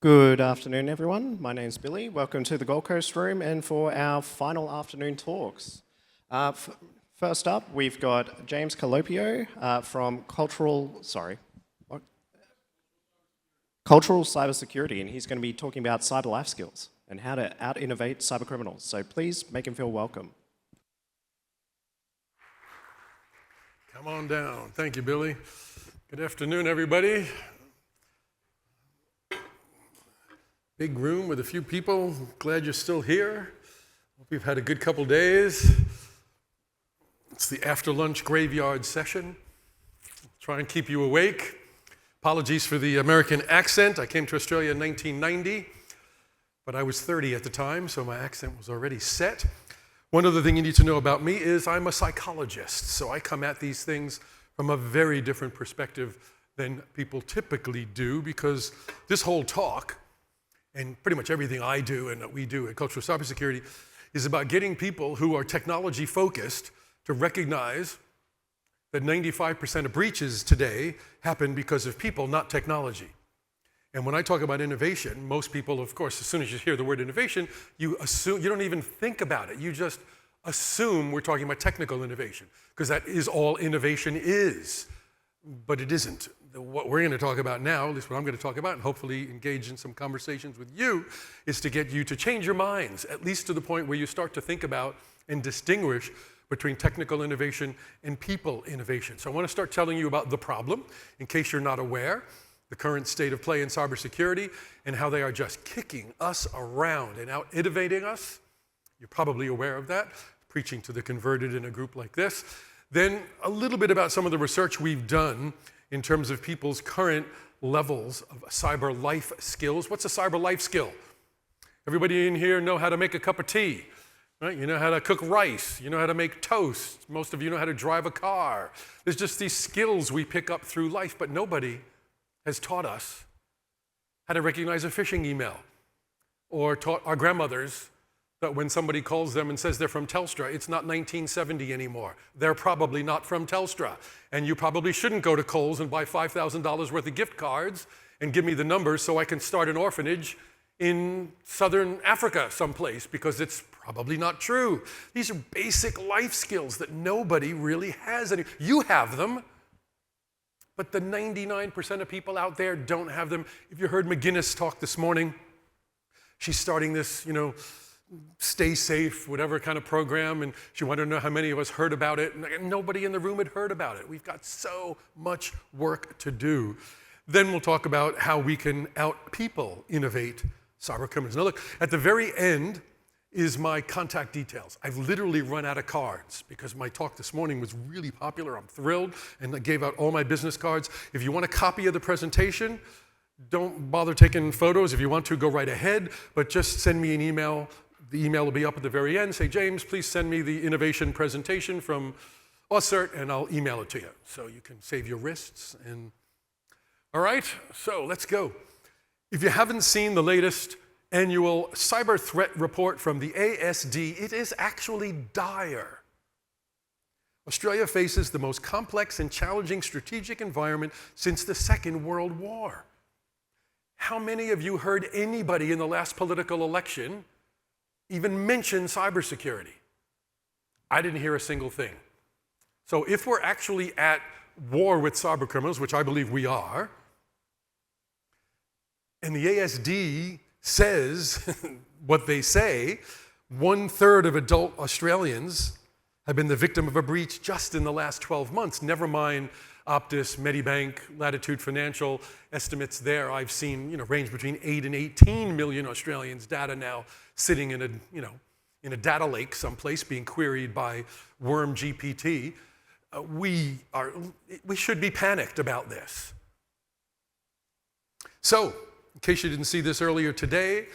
Good afternoon, everyone. My name's Billy. Welcome to the Gold Coast Room and for our final afternoon talks. First up, we've got James Carlopio from Cultural Cybersecurity, and he's going to be talking about cyber life skills and how to out-innovate cyber criminals. So please make him feel welcome. Come on down. Thank you, Billy. Good afternoon, everybody. Big room with a few people. Glad you're still here. Hope you've had a good couple days. It's the after lunch graveyard session. Try and keep you awake. Apologies for the American accent. I came to Australia in 1990, but I was 30 at the time, so my accent was already set. One other thing you need to know about me is I'm a psychologist, so I come at these things from a very different perspective than people typically do, because this whole talk and pretty much everything I do and that we do at Cultural Cybersecurity is about getting people who are technology focused to recognize that 95% of breaches today happen because of people, not technology. And when I talk about innovation, most people, of course, as soon as you hear the word innovation, you assume, you don't even think about it. You just assume we're talking about technical innovation, because that is all innovation is. But it isn't. What we're going to talk about now, at least what I'm going to talk about, and hopefully engage in some conversations with you, is to get you to change your minds, at least to the point where you start to think about and distinguish between technical innovation and people innovation. So I want to start telling you about the problem, in case you're not aware, the current state of play in cybersecurity, and how they are just kicking us around and out-innovating us. You're probably aware of that, preaching to the converted in a group like this. Then a little bit about some of the research we've done in terms of people's current levels of cyber life skills. What's a cyber life skill? Everybody in here know how to make a cup of tea, right? You know how to cook rice. You know how to make toast. Most of you know how to drive a car. There's just these skills we pick up through life, but nobody has taught us how to recognize a phishing email, or taught our grandmothers that when somebody calls them and says they're from Telstra, it's not 1970 anymore. They're probably not from Telstra. And you probably shouldn't go to Kohl's and buy $5,000 worth of gift cards and give me the numbers so I can start an orphanage in southern Africa someplace, because it's probably not true. These are basic life skills that nobody really has any. You have them, but the 99% of people out there don't have them. If you heard McGinnis talk this morning, she's starting this, stay safe, whatever kind of program, and she wanted to know how many of us heard about it, and nobody in the room had heard about it. We've got so much work to do. Then we'll talk about how we can out-people innovate cyber criminals. Now look, at the very end is my contact details. I've literally run out of cards because my talk this morning was really popular. I'm thrilled, and I gave out all my business cards. If you want a copy of the presentation, don't bother taking photos. If you want to, go right ahead, but just send me an email. The email will be up at the very end. Say, James, please send me the innovation presentation from AUCERT, and I'll email it to you so you can save your wrists. All right, so let's go. If you haven't seen the latest annual cyber threat report from the ASD, it is actually dire. Australia faces the most complex and challenging strategic environment since the Second World War. How many of you heard anybody in the last political election even mention cybersecurity? I didn't hear a single thing. So if we're actually at war with cyber criminals, which I believe we are, and the ASD says what they say, 1/3 of adult Australians have been the victim of a breach just in the last 12 months, never mind Optus, Medibank, Latitude Financial estimates there I've seen range between 8 and 18 million Australians data now sitting in a data lake someplace being queried by Worm GPT. We should be panicked about this. So, in case you didn't see this earlier today,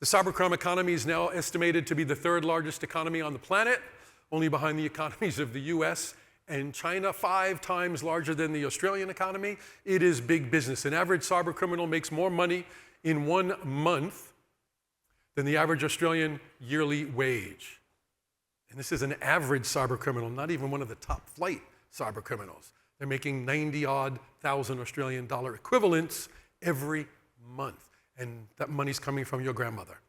the cybercrime economy is now estimated to be the 3rd largest economy on the planet, only behind the economies of the US and China, 5 times larger than the Australian economy. It is big business. An average cyber criminal makes more money in 1 month than the average Australian yearly wage. And this is an average cyber criminal, not even one of the top flight cyber criminals. They're making 90-odd thousand Australian dollar equivalents every month. and that money's coming from your grandmother,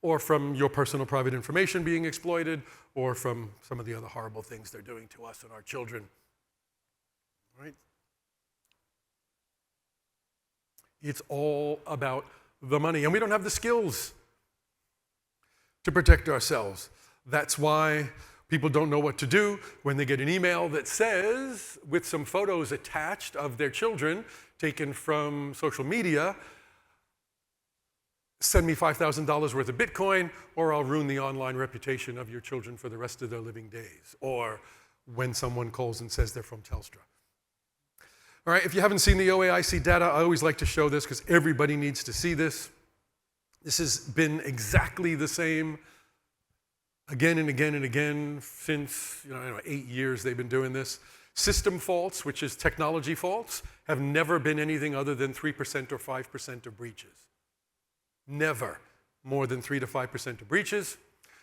or from your personal private information being exploited, or from some of the other horrible things they're doing to us and our children. Right? It's all about the money, and we don't have the skills to protect ourselves. That's why people don't know what to do when they get an email that says, with some photos attached of their children taken from social media, send me $5,000 worth of Bitcoin, or I'll ruin the online reputation of your children for the rest of their living days. Or when someone calls and says they're from Telstra. All right, if you haven't seen the OAIC data, I always like to show this because everybody needs to see this. This has been exactly the same again and again and again since 8 years they've been doing this. System faults, which is technology faults, have never been anything other than 3% or 5% of breaches. Never more than 3 to 5% of breaches,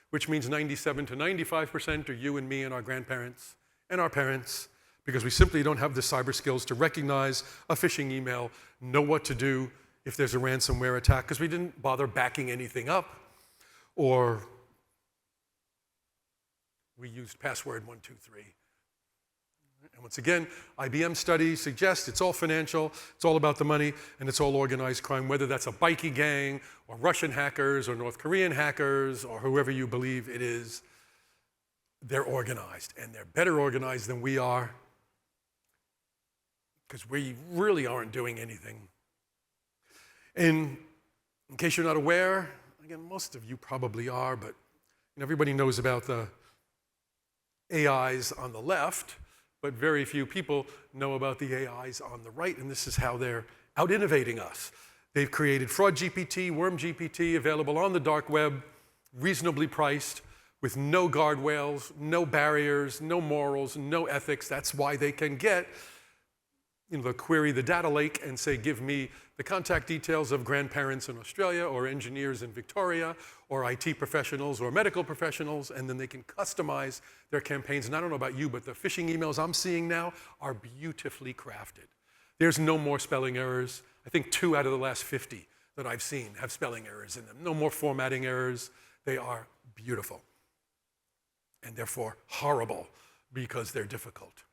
which means 97 to 95% are you and me and our grandparents and our parents, because we simply don't have the cyber skills to recognize a phishing email, know what to do if there's a ransomware attack, because we didn't bother backing anything up, or we used password 123. And once again, IBM studies suggest it's all financial, it's all about the money, and it's all organized crime, whether that's a bikie gang, or Russian hackers, or North Korean hackers, or whoever you believe it is. They're organized, and they're better organized than we are, because we really aren't doing anything. And in case you're not aware, again, most of you probably are, but everybody knows about the AIs on the left, but very few people know about the AIs on the right, and this is how they're out-innovating us. They've created Fraud GPT, Worm GPT, available on the dark web, reasonably priced, with no guardrails, no barriers, no morals, no ethics. That's why they can get, query the data lake and say, give me the contact details of grandparents in Australia, or engineers in Victoria, or IT professionals, or medical professionals, and then they can customize their campaigns. And I don't know about you, but the phishing emails I'm seeing now are beautifully crafted. There's no more spelling errors. I think 2 out of the last 50 that I've seen have spelling errors in them. No more formatting errors. They are beautiful, and therefore horrible, because they're difficult.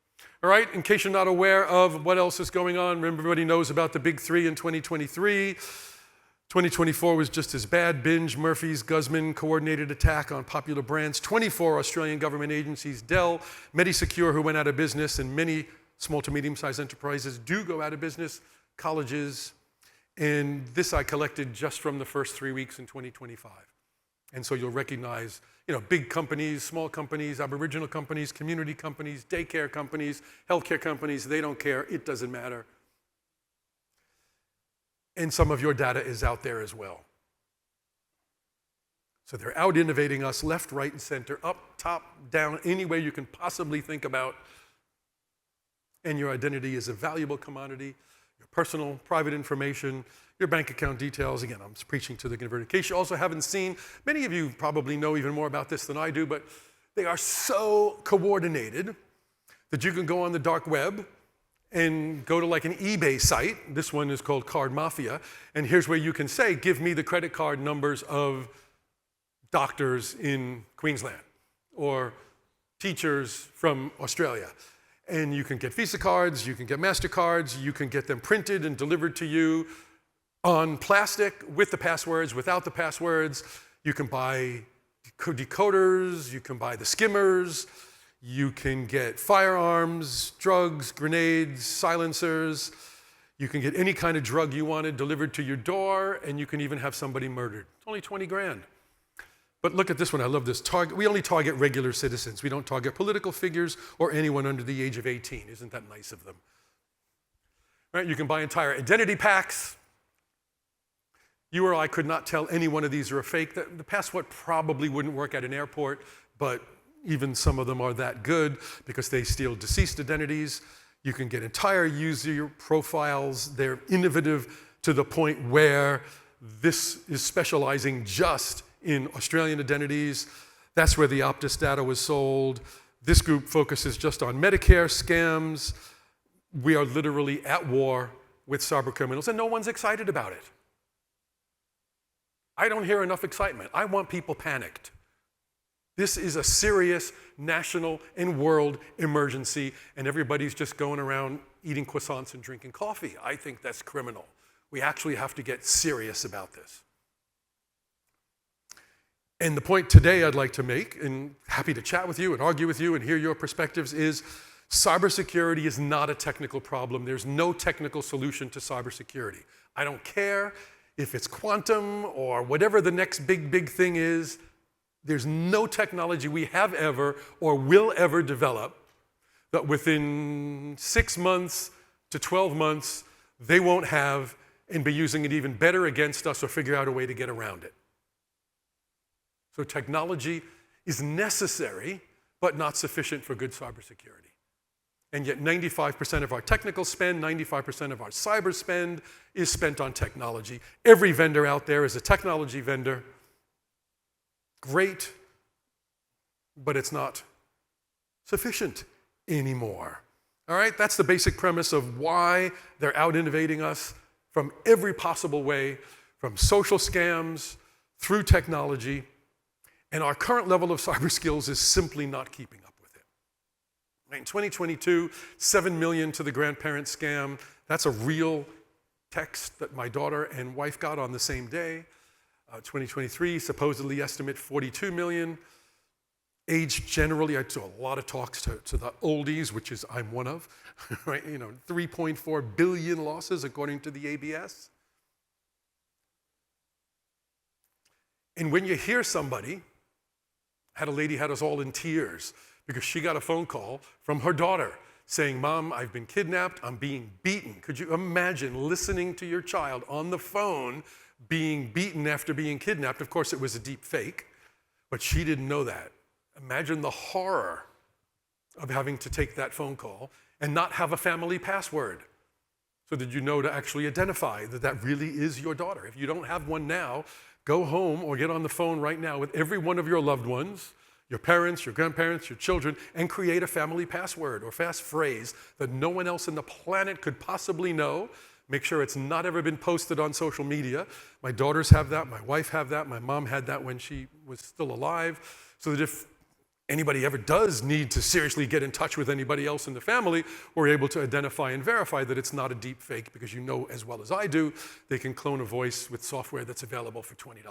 All right, in case you're not aware of what else is going on, everybody knows about the big 3 in 2023. 2024 was just as bad. Binge, Murphy's, Guzman, coordinated attack on popular brands. 24 Australian government agencies, Dell, MediSecure, who went out of business, and many small to medium-sized enterprises do go out of business, colleges. And this I collected just from the first 3 weeks in 2025. And so you'll recognize, big companies, small companies, Aboriginal companies, community companies, daycare companies, healthcare companies, they don't care, it doesn't matter. And some of your data is out there as well. So they're out innovating us left, right, and center, up, top, down, any way you can possibly think about. And your identity is a valuable commodity. Your personal, private information, your bank account details. Again, I'm preaching to the converted. In case you also haven't seen, many of you probably know even more about this than I do, but they are so coordinated that you can go on the dark web and go to like an eBay site. This one is called Card Mafia. And here's where you can say, give me the credit card numbers of doctors in Queensland or teachers from Australia. And you can get Visa cards, you can get MasterCards, you can get them printed and delivered to you on plastic with the passwords, without the passwords. You can buy decoders, you can buy the skimmers, you can get firearms, drugs, grenades, silencers. You can get any kind of drug you wanted delivered to your door, and you can even have somebody murdered. It's only 20 grand. But look at this one, I love this. We only target regular citizens. We don't target political figures or anyone under the age of 18. Isn't that nice of them? Right? You can buy entire identity packs. You or I could not tell any one of these are a fake. The passport probably wouldn't work at an airport, but even some of them are that good because they steal deceased identities. You can get entire user profiles. They're innovative to the point where this is specializing just in Australian identities. That's where the Optus data was sold. This group focuses just on Medicare scams. We are literally at war with cyber criminals, and no one's excited about it. I don't hear enough excitement. I want people panicked. This is a serious national and world emergency, and everybody's just going around eating croissants and drinking coffee. I think that's criminal. We actually have to get serious about this. And the point today I'd like to make, and happy to chat with you and argue with you and hear your perspectives, is cybersecurity is not a technical problem. There's no technical solution to cybersecurity. I don't care if it's quantum or whatever the next big thing is. There's no technology we have ever or will ever develop that within 6 months to 12 months they won't have and be using it even better against us or figure out a way to get around it. So technology is necessary, but not sufficient for good cybersecurity. And yet 95% of our technical spend, 95% of our cyber spend is spent on technology. Every vendor out there is a technology vendor. Great, but it's not sufficient anymore. All right, that's the basic premise of why they're out-innovating us from every possible way, from social scams through technology. And our current level of cyber skills is simply not keeping up with it. In 2022, 7 million to the grandparent scam. That's a real text that my daughter and wife got on the same day. 2023, supposedly estimate 42 million. Age generally, I do a lot of talks to the oldies, which is I'm one of, right? 3.4 billion losses according to the ABS. And when you hear somebody, had a lady had us all in tears because she got a phone call from her daughter saying, "Mom, I've been kidnapped, I'm being beaten." Could you imagine listening to your child on the phone being beaten after being kidnapped? Of course, it was a deep fake, but she didn't know that. Imagine the horror of having to take that phone call and not have a family password. So that you know to actually identify that that really is your daughter. If you don't have one now, go home or get on the phone right now with every one of your loved ones, your parents, your grandparents, your children, and create a family password or passphrase that no one else on the planet could possibly know. Make sure it's not ever been posted on social media. My daughters have that, my wife have that, my mom had that when she was still alive, so that if anybody ever does need to seriously get in touch with anybody else in the family, we're able to identify and verify that it's not a deep fake, because you know as well as I do, they can clone a voice with software that's available for $20.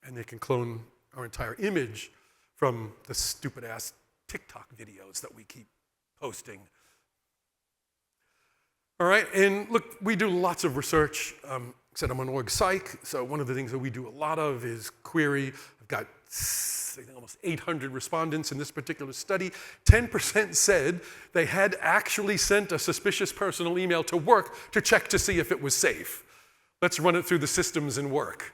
And they can clone our entire image from the stupid ass TikTok videos that we keep posting. All right, and look, we do lots of research. Said I'm on org psych, so one of the things that we do a lot of is query. I've got I think almost 800 respondents in this particular study. 10% said they had actually sent a suspicious personal email to work to check to see if it was safe. Let's run it through the systems and work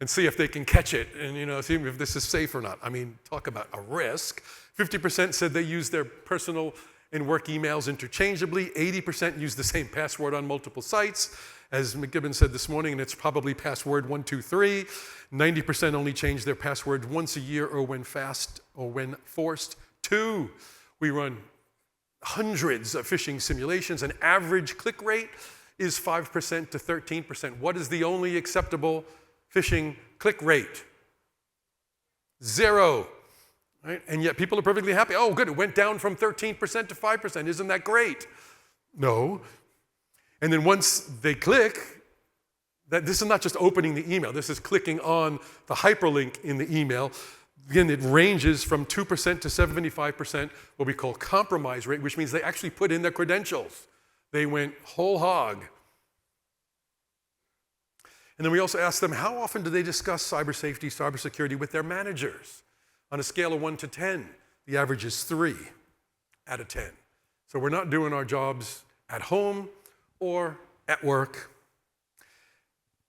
and see if they can catch it and see if this is safe or not. I mean, talk about a risk. 50% said they used their personal and work emails interchangeably. 80% used the same password on multiple sites. As McGibbon said this morning, and it's probably password 123. 90% only change their password once a year or when forced to. We run hundreds of phishing simulations. An average click rate is 5% to 13%. What is the only acceptable phishing click rate? 0. Right? And yet people are perfectly happy. Oh, good, it went down from 13% to 5%. Isn't that great? No. And then once they click, this is not just opening the email. This is clicking on the hyperlink in the email. Again, it ranges from 2% to 75%, what we call compromise rate, which means they actually put in their credentials. They went whole hog. And then we also asked them, how often do they discuss cyber safety, cybersecurity with their managers? On a scale of 1 to 10, the average is 3 out of 10. So we're not doing our jobs at home or at work.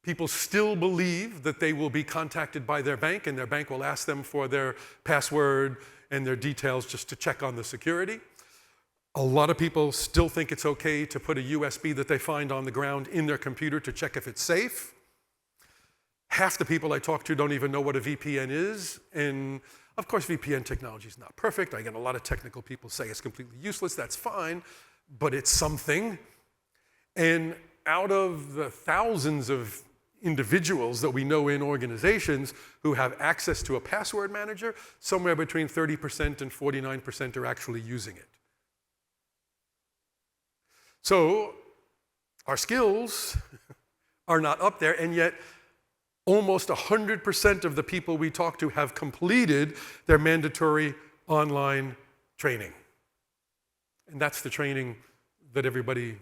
People still believe that they will be contacted by their bank, and their bank will ask them for their password and their details just to check on the security. A lot of people still think it's okay to put a USB that they find on the ground in their computer to check if it's safe. Half the people I talk to don't even know what a VPN is, and of course VPN technology is not perfect. I get a lot of technical people say it's completely useless. That's fine, but it's something. And out of the thousands of individuals that we know in organizations who have access to a password manager, somewhere between 30% and 49% are actually using it. So our skills are not up there, and yet almost 100% of the people we talk to have completed their mandatory online training. And that's the training that everybody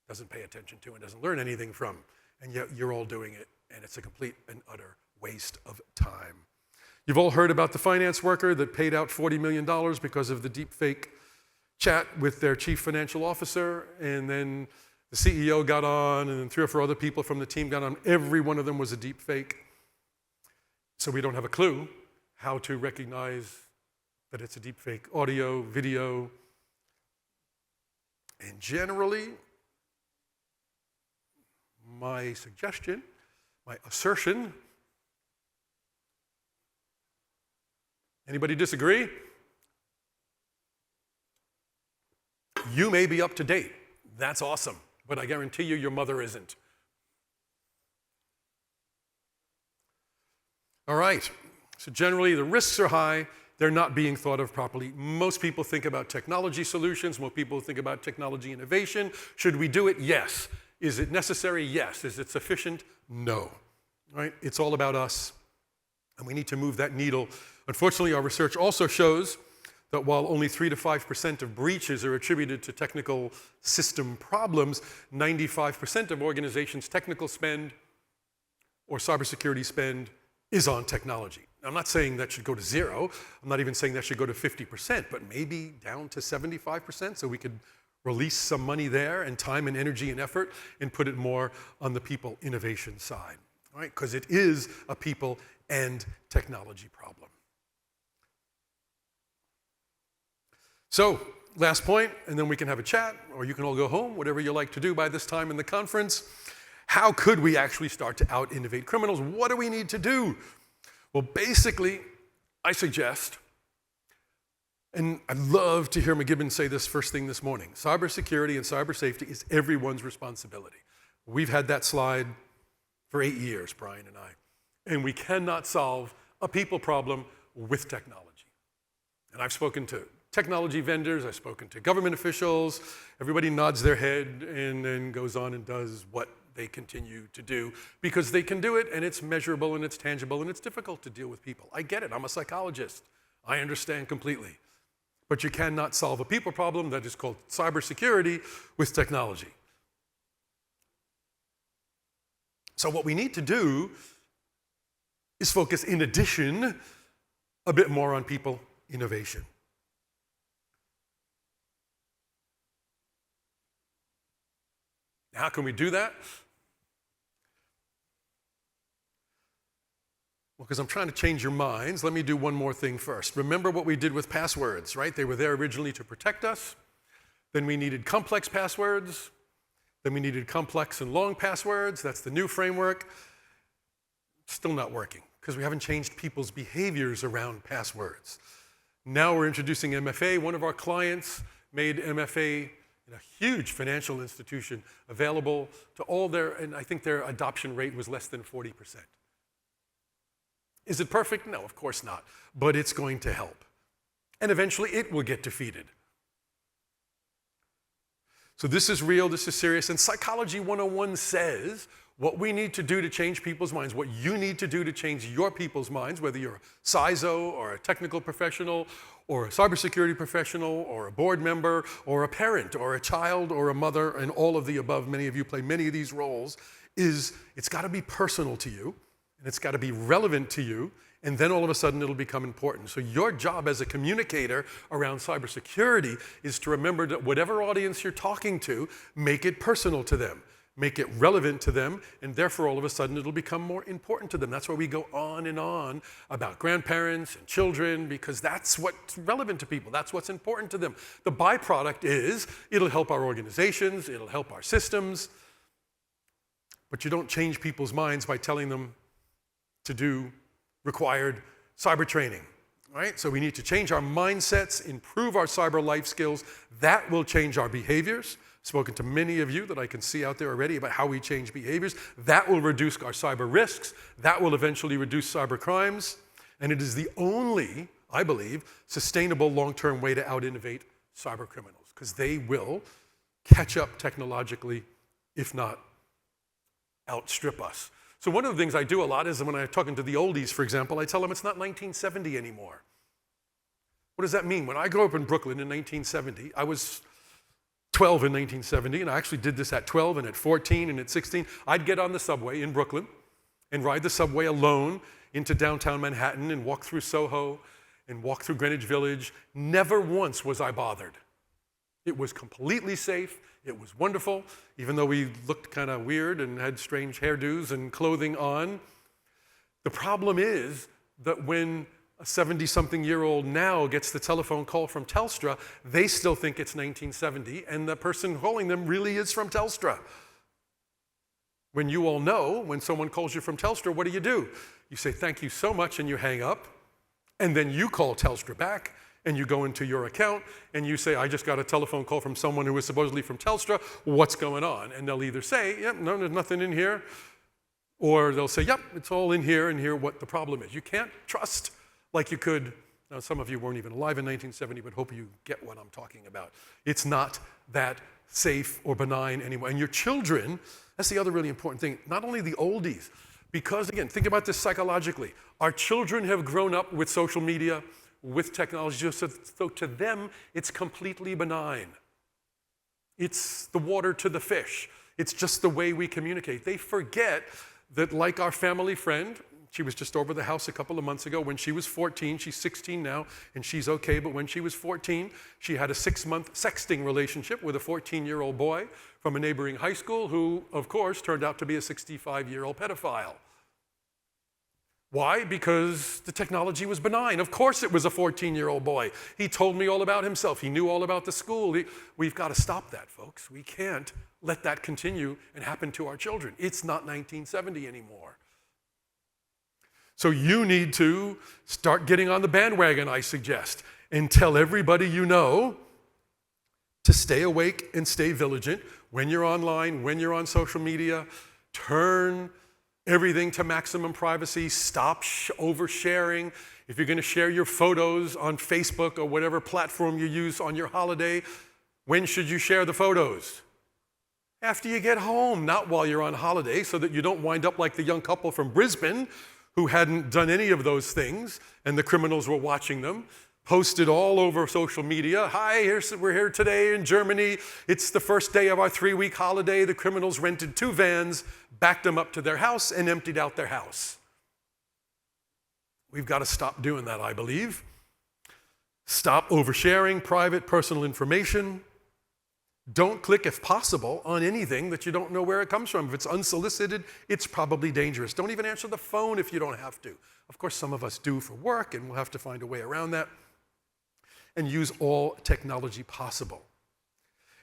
doesn't pay attention to and doesn't learn anything from. And yet you're all doing it, and it's a complete and utter waste of time. You've all heard about the finance worker that paid out $40 million because of the deep fake chat with their chief financial officer, and then the CEO got on, and then 3 or 4 other people from the team got on. Every one of them was a deep fake. So we don't have a clue how to recognize that it's a deep fake audio, video. And generally, my suggestion, my assertion, anybody disagree? You may be up to date. That's awesome. But I guarantee you, your mother isn't. All right. So generally, the risks are high. They're not being thought of properly. Most people think about technology solutions. Most people think about technology innovation. Should we do it? Yes. Is it necessary? Yes. Is it sufficient? No. Right? It's all about us, and we need to move that needle. Unfortunately, our research also shows that while only 3 to 5% of breaches are attributed to technical system problems, 95% of organizations' technical spend or cybersecurity spend is on technology. Now, I'm not saying that should go to 0. I'm not even saying that should go to 50%, but maybe down to 75% so we could release some money there and time and energy and effort and put it more on the people innovation side, right? Because it is a people and technology problem. So, last point, and then we can have a chat, or you can all go home, whatever you like to do by this time in the conference. How could we actually start to out-innovate criminals? What do we need to do? Well, basically, I suggest, and I'd love to hear McGibbon say this first thing this morning, cybersecurity and cyber safety is everyone's responsibility. We've had that slide for 8 years, Brian and I, and we cannot solve a people problem with technology. And I've spoken to technology vendors, I've spoken to government officials, everybody nods their head and then goes on and does what they continue to do because they can do it and it's measurable and it's tangible and it's difficult to deal with people. I get it, I'm a psychologist. I understand completely. But you cannot solve a people problem that is called cybersecurity with technology. So what we need to do is focus, in addition, a bit more on people innovation. How can we do that? Well, because I'm trying to change your minds, let me do one more thing first. Remember what we did with passwords, right? They were there originally to protect us. Then we needed complex passwords. Then we needed complex and long passwords. That's the new framework. Still not working, because we haven't changed people's behaviors around passwords. Now we're introducing MFA. One of our clients made MFA in a huge financial institution available to all their, and I think their adoption rate was less than 40%. Is it perfect? No, of course not. But it's going to help. And eventually it will get defeated. So this is real, this is serious, and Psychology 101 says what we need to do to change people's minds, what you need to do to change your people's minds, whether you're a CISO or a technical professional or a cybersecurity professional or a board member or a parent or a child or a mother and all of the above, many of you play many of these roles, is it's got to be personal to you and it's got to be relevant to you, and then all of a sudden it'll become important. So your job as a communicator around cybersecurity is to remember that whatever audience you're talking to, make it personal to them. Make it relevant to them, and therefore all of a sudden it'll become more important to them. That's why we go on and on about grandparents and children, because that's what's relevant to people. That's what's important to them. The byproduct is it'll help our organizations, it'll help our systems, but you don't change people's minds by telling them to do required cyber training. Right? So we need to change our mindsets, improve our cyber life skills. That will change our behaviors. Spoken to many of you that I can see out there already about how we change behaviors. That will reduce our cyber risks. That will eventually reduce cyber crimes. And it is the only, I believe, sustainable long-term way to out-innovate cyber criminals, because they will catch up technologically, if not outstrip us. So one of the things I do a lot is when I'm talking to the oldies, for example, I tell them it's not 1970 anymore. What does that mean? When I grew up in Brooklyn in 1970, I was 12 in 1970, and I actually did this at 12 and at 14 and at 16. I'd get on the subway in Brooklyn and ride the subway alone into downtown Manhattan and walk through Soho and walk through Greenwich Village. Never once was I bothered. It was completely safe. It was wonderful, even though we looked kind of weird and had strange hairdos and clothing on. The problem is that when a 70-something-year-old now gets the telephone call from Telstra, they still think it's 1970, and the person calling them really is from Telstra. When you all know, when someone calls you from Telstra, what do? You say, thank you so much, and you hang up, and then you call Telstra back, and you go into your account, and you say, I just got a telephone call from someone who was supposedly from Telstra, what's going on? And they'll either say, yep, no, there's nothing in here, or they'll say, yep, it's all in here, and here what the problem is. You can't trust like you could. Now, some of you weren't even alive in 1970, but hope you get what I'm talking about. It's not that safe or benign anymore. And your children, that's the other really important thing, not only the oldies, because again, think about this psychologically. Our children have grown up with social media, with technology, so to them, it's completely benign. It's the water to the fish. It's just the way we communicate. They forget that, like our family friend, she was just over the house a couple of months ago. When she was 14, she's 16 now, and she's okay, but when she was 14, she had a 6-month sexting relationship with a 14-year-old boy from a neighboring high school who, of course, turned out to be a 65-year-old pedophile. Why? Because the technology was benign. Of course it was a 14-year-old boy. He told me all about himself. He knew all about the school. We've got to stop that, folks. We can't let that continue and happen to our children. It's not 1970 anymore. So you need to start getting on the bandwagon, I suggest, and tell everybody you know to stay awake and stay vigilant when you're online, when you're on social media. Turn everything to maximum privacy. Stop oversharing. If you're going to share your photos on Facebook or whatever platform you use on your holiday, when should you share the photos? After you get home, not while you're on holiday, so that you don't wind up like the young couple from Brisbane who hadn't done any of those things and the criminals were watching them, posted all over social media. Hi, we're here today in Germany. It's the first day of our 3-week holiday. The criminals rented 2 vans, backed them up to their house, and emptied out their house. We've got to stop doing that, I believe. Stop oversharing private, personal information. Don't click, if possible, on anything that you don't know where it comes from. If it's unsolicited, it's probably dangerous. Don't even answer the phone if you don't have to. Of course, some of us do for work, and we'll have to find a way around that. And use all technology possible.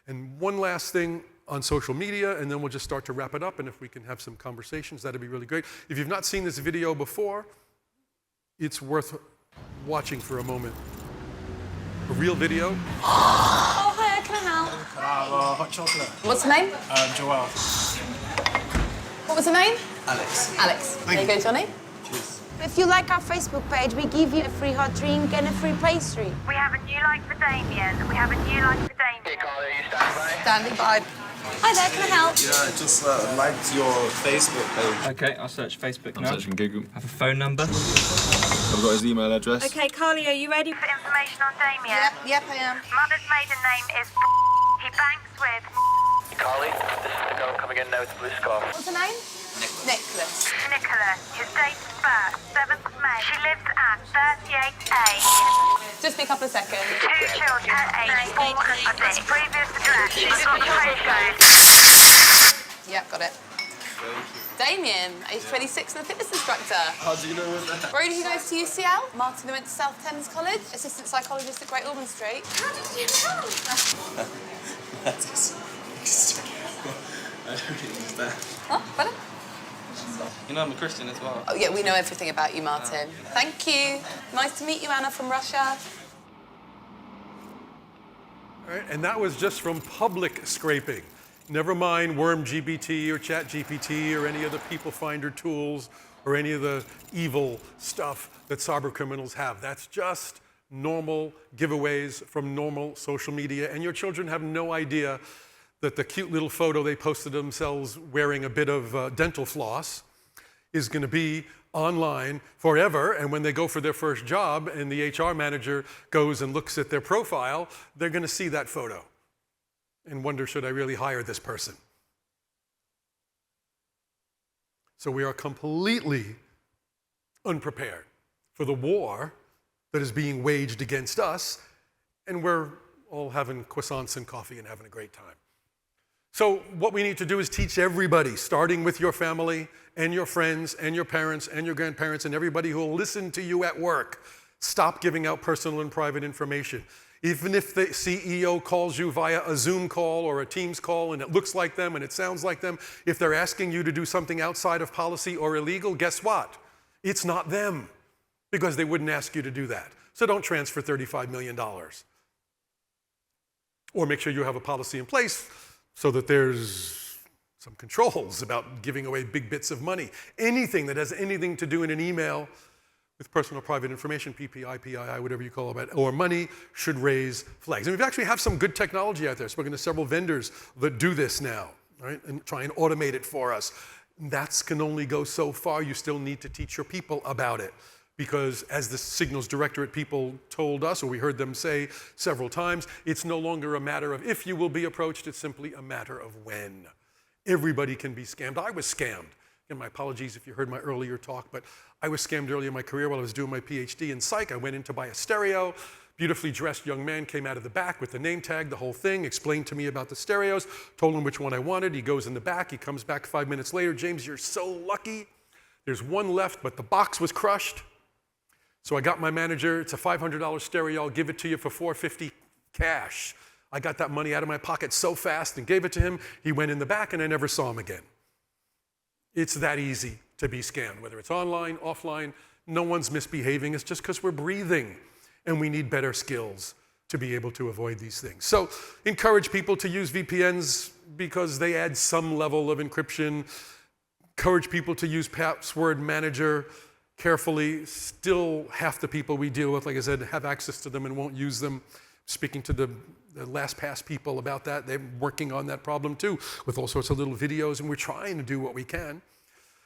And one last thing on social media, and then we'll just start to wrap it up, and if we can have some conversations, that'd be really great. If you've not seen this video before, it's worth watching for a moment. A real video. Oh, hi, can I help? Hot chocolate. What's the name? Joelle. What was the name? Alex. Alex. There you go, Johnny. Cheers. If you like our Facebook page, we give you a free hot drink and a free pastry. We have a new like for Damien. We have a new like for Damien. Hey, Carl, are you standing by? Standing by. Hi there, can I help? Yeah, I just liked your Facebook page. Okay, I'll search Facebook now. I'm searching Google. Have a phone number. I've got his email address. Okay, Carly, are you ready for information on Damien? Yep, I am. Mother's maiden name is He banks with Carly, this is the girl coming in now with the blue scarf. What's her name? Nicholas. Nicholas. His date of birth, 7th of May. She lives at 38A. Just be a couple of seconds. 2 children, age 4 and 6. Previous address. She's got the postcode. Yep, got it. Damien, age 26 and a fitness instructor. How do you know that? Where did you go to UCL? Martin went to South Thames College. Assistant psychologist at Great Ormond Street. How did you know? That is... I don't understand. Oh, better? You know I'm a Christian as well. Oh, yeah, we know everything about you, Martin. Thank you. Nice to meet you, Anna from Russia. Right? And that was just from public scraping. Never mind WormGPT or ChatGPT or any of the people finder tools or any of the evil stuff that cyber criminals have. That's just normal giveaways from normal social media. And your children have no idea that the cute little photo they posted themselves wearing a bit of dental floss is going to be online forever, and when they go for their first job and the HR manager goes and looks at their profile, they're going to see that photo and wonder, should I really hire this person? So we are completely unprepared for the war that is being waged against us, and we're all having croissants and coffee and having a great time. So what we need to do is teach everybody, starting with your family and your friends and your parents and your grandparents and everybody who will listen to you at work. Stop giving out personal and private information. Even if the CEO calls you via a Zoom call or a Teams call and it looks like them and it sounds like them, if they're asking you to do something outside of policy or illegal, guess what? It's not them, because they wouldn't ask you to do that. So don't transfer $35 million. Or make sure you have a policy in place so that there's some controls about giving away big bits of money. Anything that has anything to do in an email with personal private information, PPI, PII, whatever you call it, or money, should raise flags. And we actually have some good technology out there. Spoken to several vendors that do this now, right? And try and automate it for us. That can only go so far. You still need to teach your people about it. Because as the signals directorate people told us, or we heard them say several times, it's no longer a matter of if you will be approached, it's simply a matter of when. Everybody can be scammed. I was scammed. And my apologies if you heard my earlier talk, but I was scammed early in my career while I was doing my PhD in psych. I went in to buy a stereo. Beautifully dressed young man came out of the back with the name tag, the whole thing, explained to me about the stereos, told him which one I wanted. He goes in the back. He comes back 5 minutes later. James, you're so lucky. There's one left, but the box was crushed. So I got my manager, it's a $500 stereo, I'll give it to you for $450 cash. I got that money out of my pocket so fast and gave it to him. He went in the back and I never saw him again. It's that easy to be scammed, whether it's online, offline. No one's misbehaving. It's just because we're breathing and we need better skills to be able to avoid these things. So encourage people to use VPNs because they add some level of encryption. Encourage people to use password manager carefully. Still, half the people we deal with, like I said, have access to them and won't use them. Speaking to the LastPass people about that, they're working on that problem too, with all sorts of little videos, and we're trying to do what we can.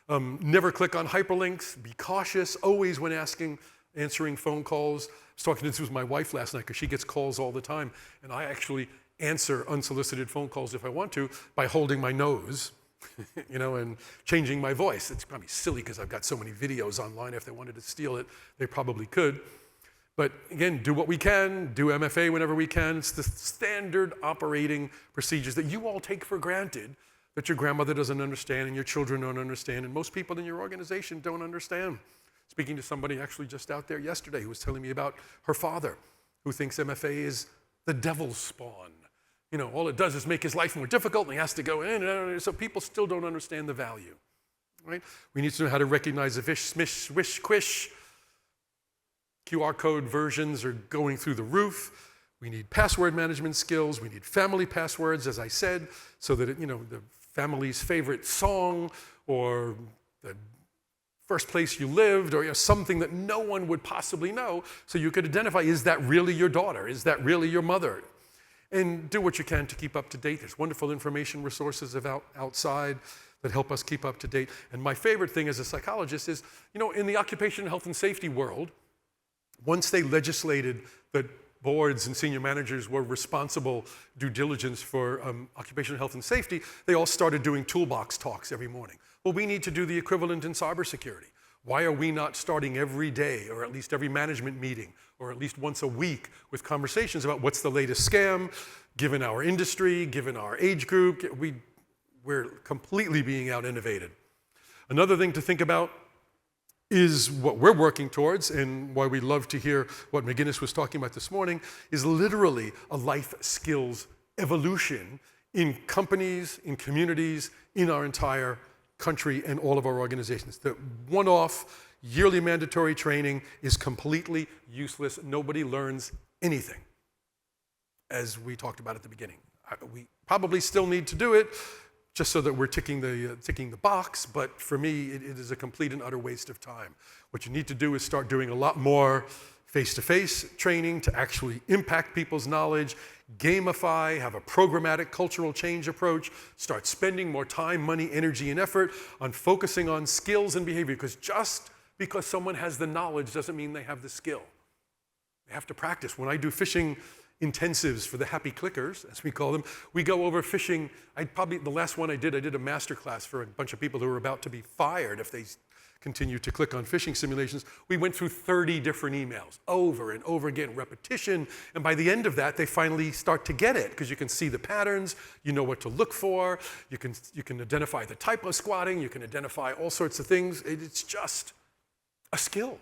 Never click on hyperlinks. Be cautious, always when answering phone calls. I was talking this with my wife last night because she gets calls all the time, and I actually answer unsolicited phone calls if I want to by holding my nose. You know, and changing my voice. It's probably silly because I've got so many videos online. If they wanted to steal it, they probably could. But again, do what we can, do MFA whenever we can. It's the standard operating procedures that you all take for granted that your grandmother doesn't understand and your children don't understand, and most people in your organization don't understand. Speaking to somebody actually just out there yesterday who was telling me about her father, who thinks MFA is the devil's spawn. You know, all it does is make his life more difficult, and he has to go in, so people still don't understand the value, right? We need to know how to recognize the fish, smish, swish, quish. QR code versions are going through the roof. We need password management skills. We need family passwords, as I said, so that, the family's favorite song or the first place you lived or something that no one would possibly know, so you could identify, is that really your daughter? Is that really your mother? And do what you can to keep up to date. There's wonderful information resources outside that help us keep up to date. And my favorite thing as a psychologist is, in the occupational health and safety world, once they legislated that boards and senior managers were responsible due diligence for occupational health and safety, they all started doing toolbox talks every morning. Well, we need to do the equivalent in cybersecurity. Why are we not starting every day, or at least every management meeting, or at least once a week, with conversations about what's the latest scam, given our industry, given our age group? We're completely being out-innovated. Another thing to think about is what we're working towards, and why we love to hear what McGinnis was talking about this morning, is literally a life skills evolution in companies, in communities, in our entire country and all of our organizations. The one-off yearly mandatory training is completely useless. Nobody learns anything. as we talked about at the beginning. We probably still need to do it just so that we're ticking the box, but for me, it is a complete and utter waste of time. What you need to do is start doing a lot more face-to-face training to actually impact people's knowledge, gamify, have a programmatic cultural change approach, start spending more time, money, energy, and effort on focusing on skills and behavior, because just because someone has the knowledge doesn't mean they have the skill. They have to practice. When I do fishing intensives for the happy clickers, as we call them, we go over fishing. The last one I did a master class for a bunch of people who were about to be fired if they continue to click on fishing simulations. We went through 30 different emails over and over again, repetition, and by the end of that, they finally start to get it, because you can see the patterns, you know what to look for, you can identify the type of squatting, you can identify all sorts of things. It's just a skill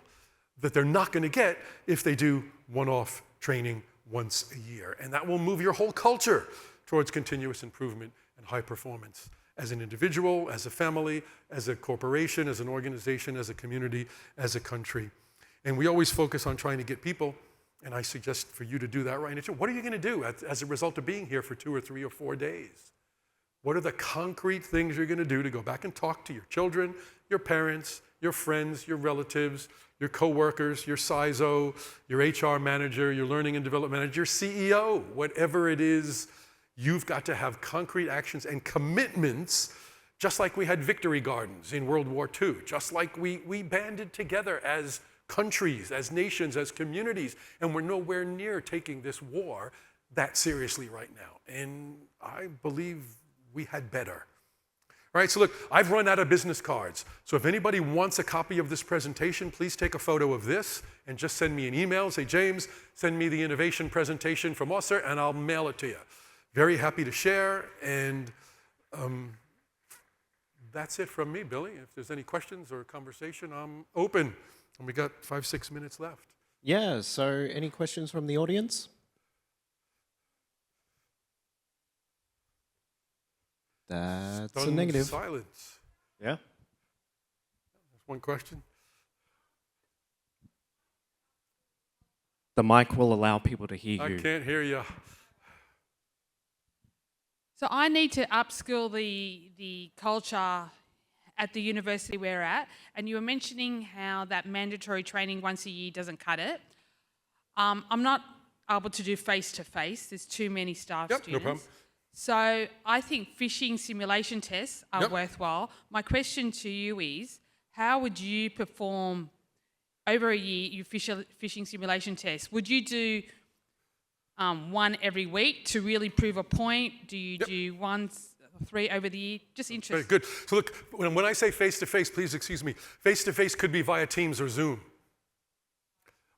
that they're not going to get if they do one-off training once a year. And that will move your whole culture towards continuous improvement and high performance as an individual, as a family, as a corporation, as an organization, as a community, as a country. And we always focus on trying to get people, and I suggest for you to do that right now. What are you going to do as a result of being here for 2 or 3 or 4 days? What are the concrete things you're going to do to go back and talk to your children, your parents, your friends, your relatives, your coworkers, your CISO, your HR manager, your learning and development manager, your CEO, whatever it is, you've got to have concrete actions and commitments, just like we had victory gardens in World War II, just like we banded together as countries, as nations, as communities, and we're nowhere near taking this war that seriously right now. And I believe we had better. All right, so look, I've run out of business cards. So if anybody wants a copy of this presentation, please take a photo of this and just send me an email. Say, James, send me the innovation presentation from AUCERT, and I'll mail it to you. Very happy to share, and that's it from me, Billy. If there's any questions or conversation, I'm open. And we got 5-6 minutes left. Yeah, so any questions from the audience? That's a Stunned negative. silence. Yeah. There's one question. The mic will allow people to hear you. I can't hear you. So I need to upskill the culture at the university we're at, and you were mentioning how that mandatory training once a year doesn't cut it. I'm not able to do face-to-face. There's too many staff students. No problem. So I think fishing simulation tests are worthwhile. My question to you is, how would you perform over a year your fishing simulation test? Would you do one every week to really prove a point? Do you do 3 over the year? Just interesting. Very good. So look, when I say face-to-face, please excuse me, face-to-face could be via Teams or Zoom.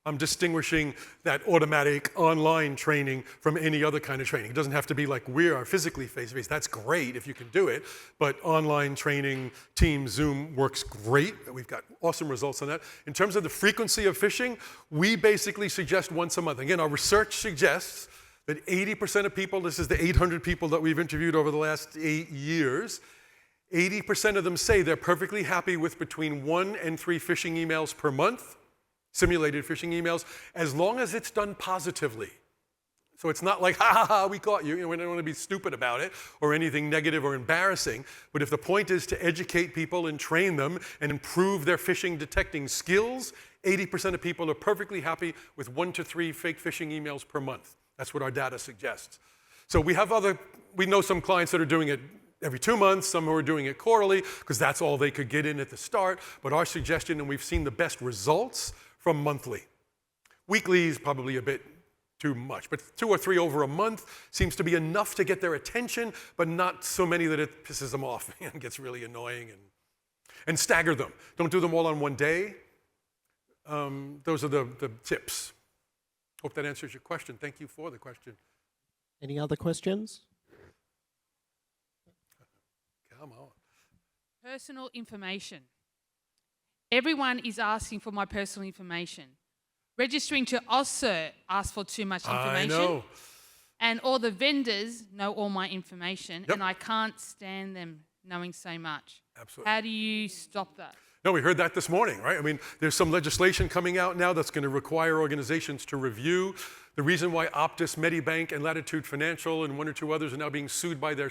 I'm distinguishing that automatic online training from any other kind of training. It doesn't have to be like we are physically face-to-face. That's great if you can do it, but online training, Teams, Zoom works great. We've got awesome results on that. In terms of the frequency of fishing, we basically suggest once a month. Again, our research suggests that 80% of people, this is the 800 people that we've interviewed over the last 8 years, 80% of them say they're perfectly happy with between 1 and 3 phishing emails per month, simulated phishing emails, as long as it's done positively. So it's not like, ha ha ha, we caught you. We don't want to be stupid about it or anything negative or embarrassing. But if the point is to educate people and train them and improve their phishing detecting skills, 80% of people are perfectly happy with 1 to 3 fake phishing emails per month. That's what our data suggests. So we know some clients that are doing it every 2 months, some who are doing it quarterly, because that's all they could get in at the start. But our suggestion, and we've seen the best results from monthly. Weekly is probably a bit too much, but 2 or 3 over a month seems to be enough to get their attention, but not so many that it pisses them off and gets really annoying. And stagger them. Don't do them all on one day. Those are the tips. Hope that answers your question. Thank you for the question. Any other questions? Come on. Personal information. Everyone is asking for my personal information. Registering to AUCERT asks for too much information. I know. And all the vendors know all my information, and I can't stand them knowing so much. Absolutely. How do you stop that? No, we heard that this morning, right? I mean, there's some legislation coming out now that's going to require organizations to review. The reason why Optus, Medibank, and Latitude Financial and one or two others are now being sued by their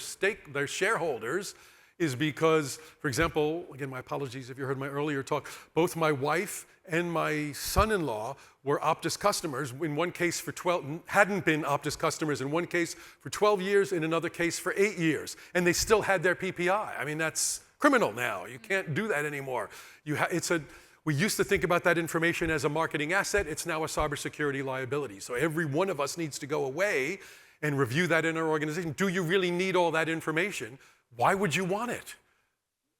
shareholders is because, for example, again, my apologies if you heard my earlier talk, both my wife and my son-in-law were Optus customers. In one case for 12, hadn't been Optus customers in one case for 12 years, in another case for 8 years. And they still had their PPI. I mean, that's criminal now. You can't do that anymore. We used to think about that information as a marketing asset. It's now a cybersecurity liability. So every one of us needs to go away and review that in our organization. Do you really need all that information? Why would you want it?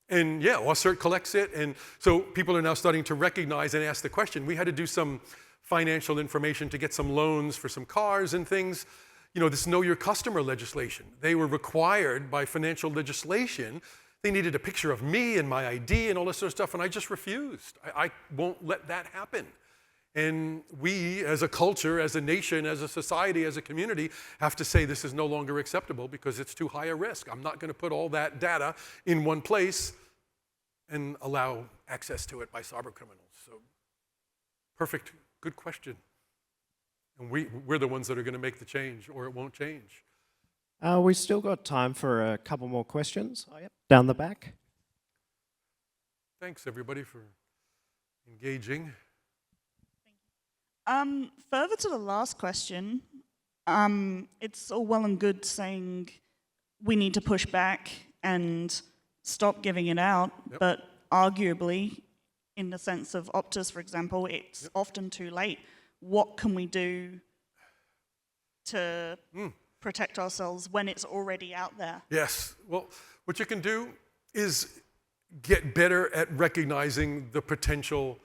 And yeah, AUCERT collects it. And so people are now starting to recognize and ask the question. We had to do some financial information to get some loans for some cars and things. You know, this Know Your Customer legislation. They were required by financial legislation. They needed a picture of me and my ID and all this sort of stuff, and I just refused. I won't let that happen. And we, as a culture, as a nation, as a society, as a community, have to say this is no longer acceptable because it's too high a risk. I'm not going to put all that data in one place and allow access to it by cyber criminals. So, perfect, good question. And we're the ones that are going to make the change, or it won't change. We've still got time for a couple more questions. Oh, yep. Down the back. Thanks, everybody, for engaging. Further to the last question, it's all well and good saying we need to push back and stop giving it out, but arguably, in the sense of Optus, for example, it's often too late. What can we do to protect ourselves when it's already out there? Yes. Well, what you can do is get better at recognizing the potential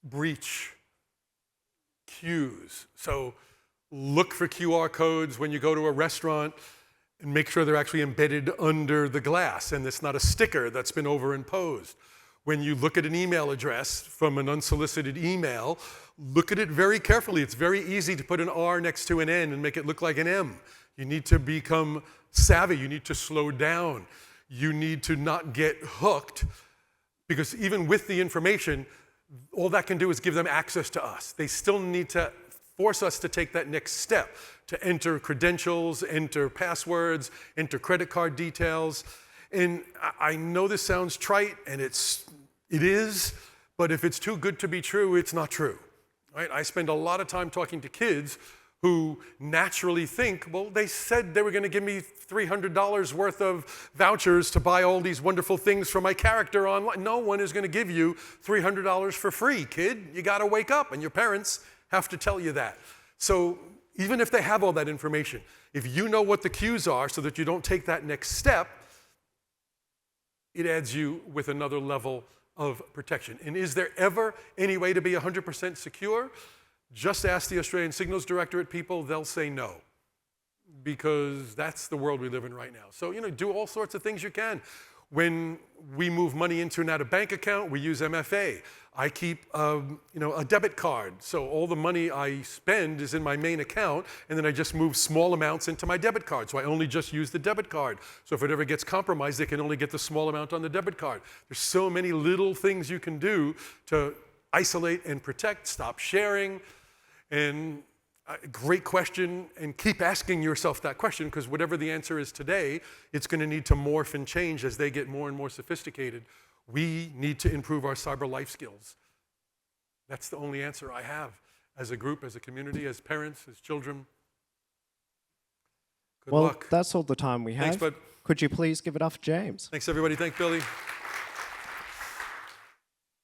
breach cues. So look for QR codes when you go to a restaurant and make sure they're actually embedded under the glass and it's not a sticker that's been overimposed. When you look at an email address from an unsolicited email, look at it very carefully. It's very easy to put an R next to an N and make it look like an M. You need to become savvy. You need to slow down. You need to not get hooked, because even with the information, all that can do is give them access to us. They still need to force us to take that next step, to enter credentials, enter passwords, enter credit card details. And I know this sounds trite, and it is, but if it's too good to be true, it's not true. Right? I spend a lot of time talking to kids who naturally think, well, they said they were going to give me $300 worth of vouchers to buy all these wonderful things for my character online. No one is going to give you $300 for free, kid. You got to wake up, and your parents have to tell you that. So even if they have all that information, if you know what the cues are so that you don't take that next step, it adds you with another level of protection. And is there ever any way to be 100% secure? Just ask the Australian Signals Directorate people, they'll say no, because that's the world we live in right now. So, do all sorts of things you can. When we move money into and out of bank account, we use MFA. I keep, a debit card. So all the money I spend is in my main account, and then I just move small amounts into my debit card. So I only just use the debit card. So if it ever gets compromised, they can only get the small amount on the debit card. There's so many little things you can do to isolate and protect, stop sharing. And great question, and keep asking yourself that question, because whatever the answer is today, it's going to need to morph and change as they get more and more sophisticated. We need to improve our cyber life skills. That's the only answer I have as a group, as a community, as parents, as children. Good luck. That's all the time we have. Thanks, bud. Could you please give it up for James? Thanks, everybody. Thank Billy.